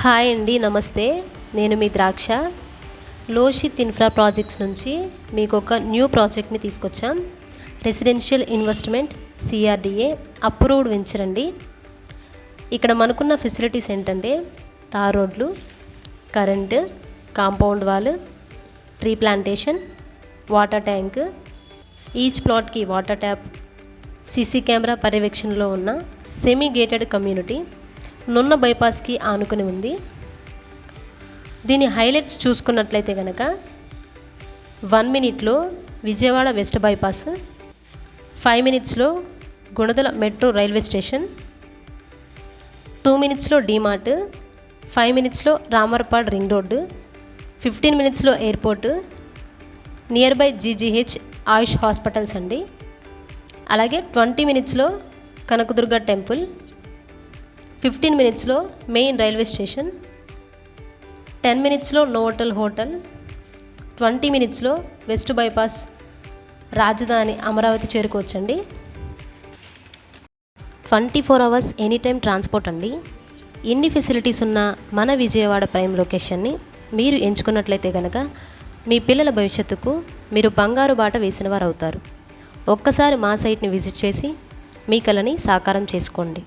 Hi అండి, నమస్తే. నేను మీ ద్రాక్ష. లోషిత్ ఇన్ఫ్రా ప్రాజెక్ట్స్ నుంచి మీకు ఒక న్యూ ప్రాజెక్ట్ని తీసుకొచ్చాం. Residential investment CRDA approved venture అండి. ఇక్కడ మనకున్న ఫెసిలిటీస్ ఏంటంటే తార్ రోడ్లు, current, compound wall, tree plantation, water tank, each ప్లాట్కి వాటర్ ట్యాప్, సీసీ కెమెరా పర్యవేక్షణలో ఉన్న సెమీ గేటెడ్ కమ్యూనిటీ నున్న బైపాస్కి ఆనుకుని ఉంది. దీని హైలైట్స్ చూసుకున్నట్లయితే కనుక 1 మినిట్లో విజయవాడ వెస్ట్ బైపాస్, 5 మినిట్స్లో గుణదల మెట్రో రైల్వే స్టేషన్, 2 మినిట్స్లో డీమార్ట్, 5 మినిట్స్లో రామర్పాడ్ రింగ్ రోడ్డు, 15 మినిట్స్లో airport, near by GGH Ayush hospitals అండి. అలాగే 20 మినిట్స్లో కనకదుర్గ టెంపుల్, 15 మినిట్స్లో మెయిన్ రైల్వే స్టేషన్, 10 మినిట్స్లో నోవోటల్ హోటల్, 20 మినిట్స్లో వెస్ట్ బైపాస్ రాజధాని అమరావతి చేరుకోవచ్చండి. 24 అవర్స్ ఎనీ టైం ట్రాన్స్పోర్ట్ అండి. ఎన్ని ఫెసిలిటీస్ ఉన్న మన విజయవాడ ప్రైమ్ లొకేషన్ని మీరు ఎంచుకున్నట్లయితే కనుక మీ పిల్లల భవిష్యత్తుకు మీరు బంగారు బాట వేసిన వారు అవుతారు. ఒక్కసారి మా సైట్ని విజిట్ చేసి మీ కలని సాకారం చేసుకోండి.